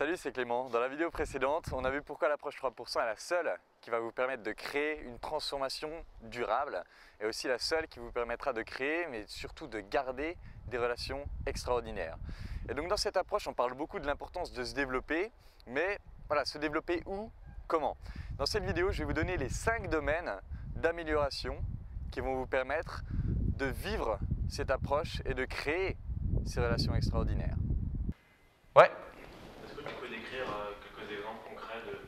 Salut, c'est Clément. Dans la vidéo précédente, on a vu pourquoi l'approche 3% est la seule qui va vous permettre de créer une transformation durable et aussi la seule qui vous permettra de créer, mais surtout de garder des relations extraordinaires. Et donc dans cette approche, on parle beaucoup de l'importance de se développer, mais voilà, se développer où, comment? Dans cette vidéo, je vais vous donner les 5 domaines d'amélioration qui vont vous permettre de vivre cette approche et de créer ces relations extraordinaires. Ouais. Est-ce que tu peux décrire quelques exemples concrets de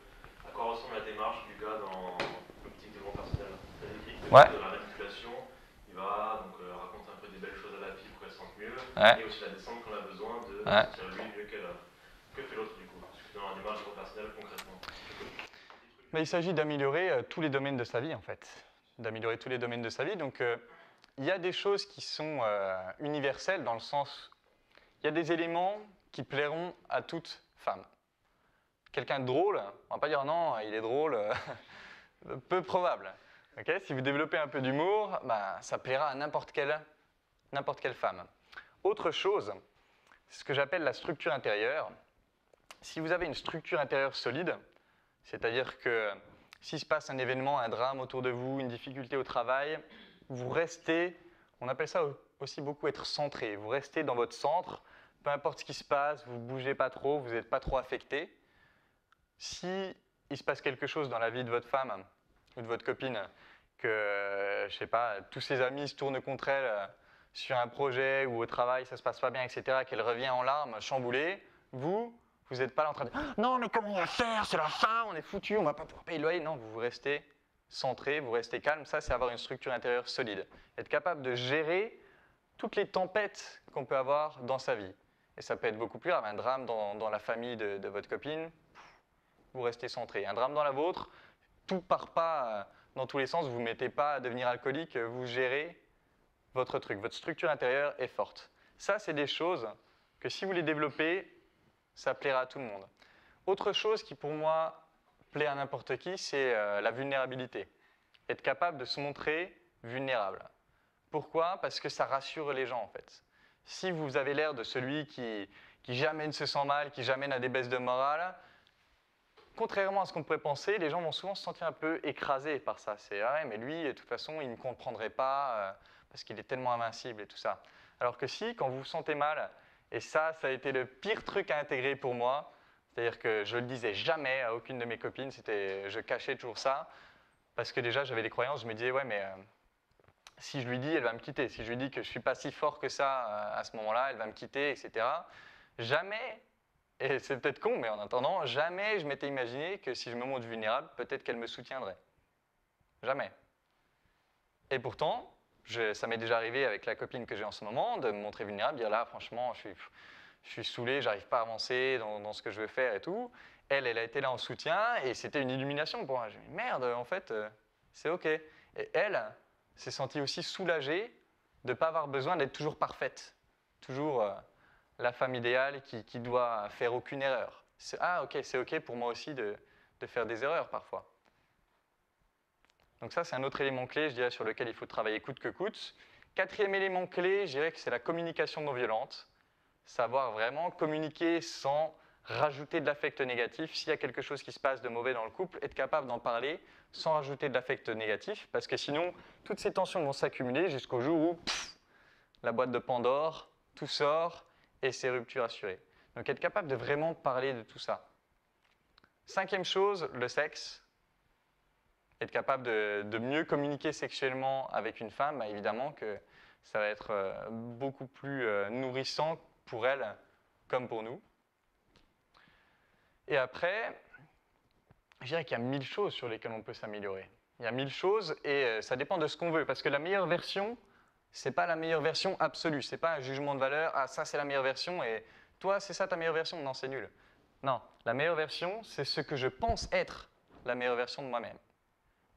à quoi ressemble la démarche du gars dans l'optique développement personnel? Tu as décrit que Ouais. de la manipulation, il va donc raconter un peu des belles choses à la fille pour qu'elle se sente mieux, Ouais. et aussi la descente quand on a besoin de Ouais. sentir lui mieux qu'elle a. Que fait l'autre du coup? Parce que dans la démarche personnelle concrètement. Mais il s'agit d'améliorer tous les domaines de sa vie en fait. D'améliorer tous les domaines de sa vie. Donc il y a des choses qui sont universelles dans le sens, il y a des éléments qui plairont à toute femme. Quelqu'un de drôle, on va pas dire non, il est drôle, peu probable. Okay, si vous développez un peu d'humour, bah, ça plaira à n'importe quelle femme. Autre chose, c'est ce que j'appelle la structure intérieure. Si vous avez une structure intérieure solide, c'est-à-dire que s'il se passe un événement, un drame autour de vous, une difficulté au travail, vous restez, on appelle ça aussi beaucoup être centré, vous restez dans votre centre, peu importe ce qui se passe, vous ne bougez pas trop, vous n'êtes pas trop affecté. Si il se passe quelque chose dans la vie de votre femme ou de votre copine, que, je sais pas, tous ses amis se tournent contre elle sur un projet ou au travail, ça se passe pas bien, etc., qu'elle revient en larmes, chamboulée, vous n'êtes pas là en train de « Non, mais comment on va faire? C'est la fin, on est foutu, on va pas pouvoir payer le loyer. » Non, vous restez centré, vous restez calme. Ça, c'est avoir une structure intérieure solide. Être capable de gérer toutes les tempêtes qu'on peut avoir dans sa vie. Et ça peut être beaucoup plus grave. Un drame dans la famille de votre copine, vous restez centré. Un drame dans la vôtre, tout part pas dans tous les sens, vous ne mettez pas à devenir alcoolique, vous gérez votre truc. Votre structure intérieure est forte. Ça, c'est des choses que si vous les développez, ça plaira à tout le monde. Autre chose qui, pour moi, plaît à n'importe qui, c'est la vulnérabilité. Être capable de se montrer vulnérable. Pourquoi? Parce que ça rassure les gens, en fait. Si vous avez l'air de celui qui jamais ne se sent mal, qui jamais n'a des baisses de morale, contrairement à ce qu'on pourrait penser, les gens vont souvent se sentir un peu écrasés par ça. C'est « Ah ouais, mais lui, de toute façon, il ne comprendrait pas parce qu'il est tellement invincible et tout ça. » Alors que si, quand vous vous sentez mal, et ça a été le pire truc à intégrer pour moi, c'est-à-dire que je ne le disais jamais à aucune de mes copines, je cachais toujours ça, parce que déjà j'avais des croyances, je me disais « Ouais, mais si je lui dis, elle va me quitter. Si je lui dis que je ne suis pas si fort que ça à ce moment-là, elle va me quitter, etc. » Jamais, et c'est peut-être con, mais en attendant, jamais je m'étais imaginé que si je me montre vulnérable, peut-être qu'elle me soutiendrait. Jamais. Et pourtant, ça m'est déjà arrivé avec la copine que j'ai en ce moment, de me montrer vulnérable, de dire là, franchement, je suis saoulé, j'arrive pas à avancer dans ce que je veux faire et tout. Elle a été là en soutien et c'était une illumination pour moi. J'ai dit merde, en fait, c'est ok. Et elle s'est sentie aussi soulagée de ne pas avoir besoin d'être toujours parfaite, toujours la femme idéale qui doit faire aucune erreur. Ah ok, c'est ok pour moi aussi de faire des erreurs parfois. Donc ça, c'est un autre élément clé, je dirais, sur lequel il faut travailler coûte que coûte. Quatrième élément clé, je dirais que c'est la communication non violente. Savoir vraiment communiquer sans rajouter de l'affect négatif. S'il y a quelque chose qui se passe de mauvais dans le couple, être capable d'en parler sans rajouter de l'affect négatif, parce que sinon, toutes ces tensions vont s'accumuler jusqu'au jour où la boîte de Pandore, tout sort et c'est rupture assurée. Donc être capable de vraiment parler de tout ça. Cinquième chose, le sexe. Être capable de mieux communiquer sexuellement avec une femme, bah évidemment que ça va être beaucoup plus nourrissant pour elle comme pour nous. Et après, je dirais qu'il y a 1000 choses sur lesquelles on peut s'améliorer. Il y a 1000 choses et ça dépend de ce qu'on veut, parce que la meilleure version, ce n'est pas la meilleure version absolue, ce n'est pas un jugement de valeur, ah ça c'est la meilleure version et toi c'est ça ta meilleure version, non c'est nul. Non, la meilleure version, c'est ce que je pense être la meilleure version de moi-même.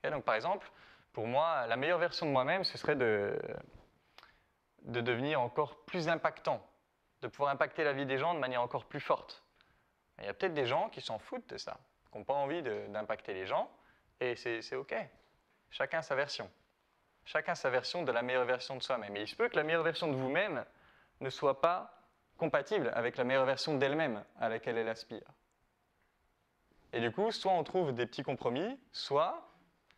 Et donc par exemple, pour moi, la meilleure version de moi-même, ce serait de devenir encore plus impactant, de pouvoir impacter la vie des gens de manière encore plus forte. Il y a peut-être des gens qui s'en foutent de ça, qui n'ont pas envie d'impacter les gens, et c'est ok. Chacun sa version. Chacun sa version de la meilleure version de soi-même. Et il se peut que la meilleure version de vous-même ne soit pas compatible avec la meilleure version d'elle-même à laquelle elle aspire. Et du coup, soit on trouve des petits compromis, soit,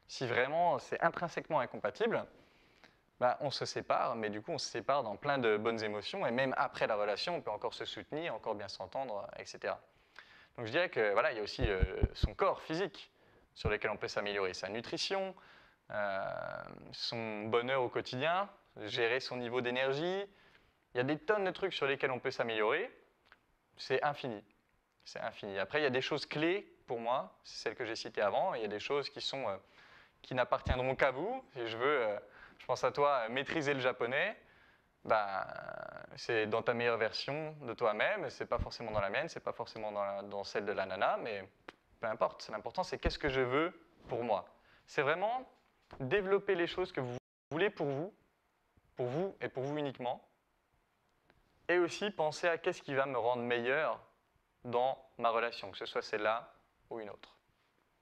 si vraiment c'est intrinsèquement incompatible, bah, on se sépare, mais du coup on se sépare dans plein de bonnes émotions, et même après la relation, on peut encore se soutenir, encore bien s'entendre, etc. Donc je dirais que voilà, il y a aussi son corps physique sur lequel on peut s'améliorer, sa nutrition, son bonheur au quotidien, gérer son niveau d'énergie. Il y a des tonnes de trucs sur lesquels on peut s'améliorer. C'est infini. C'est infini. Après, il y a des choses clés pour moi, c'est celles que j'ai citées avant. Il y a des choses qui n'appartiendront qu'à vous. Si je pense à toi, maîtriser le japonais. Ben, c'est dans ta meilleure version de toi-même. C'est pas forcément dans la mienne, c'est pas forcément dans celle de la nana, mais peu importe. L'important, c'est qu'est-ce que je veux pour moi. C'est vraiment développer les choses que vous voulez pour vous et pour vous uniquement. Et aussi penser à qu'est-ce qui va me rendre meilleur dans ma relation, que ce soit celle-là ou une autre.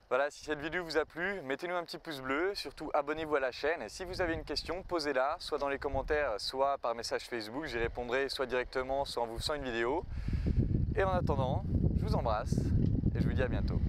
Voilà, si cette vidéo vous a plu, mettez-nous un petit pouce bleu, surtout abonnez-vous à la chaîne. Et si vous avez une question, posez-la, soit dans les commentaires, soit par message Facebook, j'y répondrai soit directement, soit en vous faisant une vidéo. Et en attendant, je vous embrasse et je vous dis à bientôt.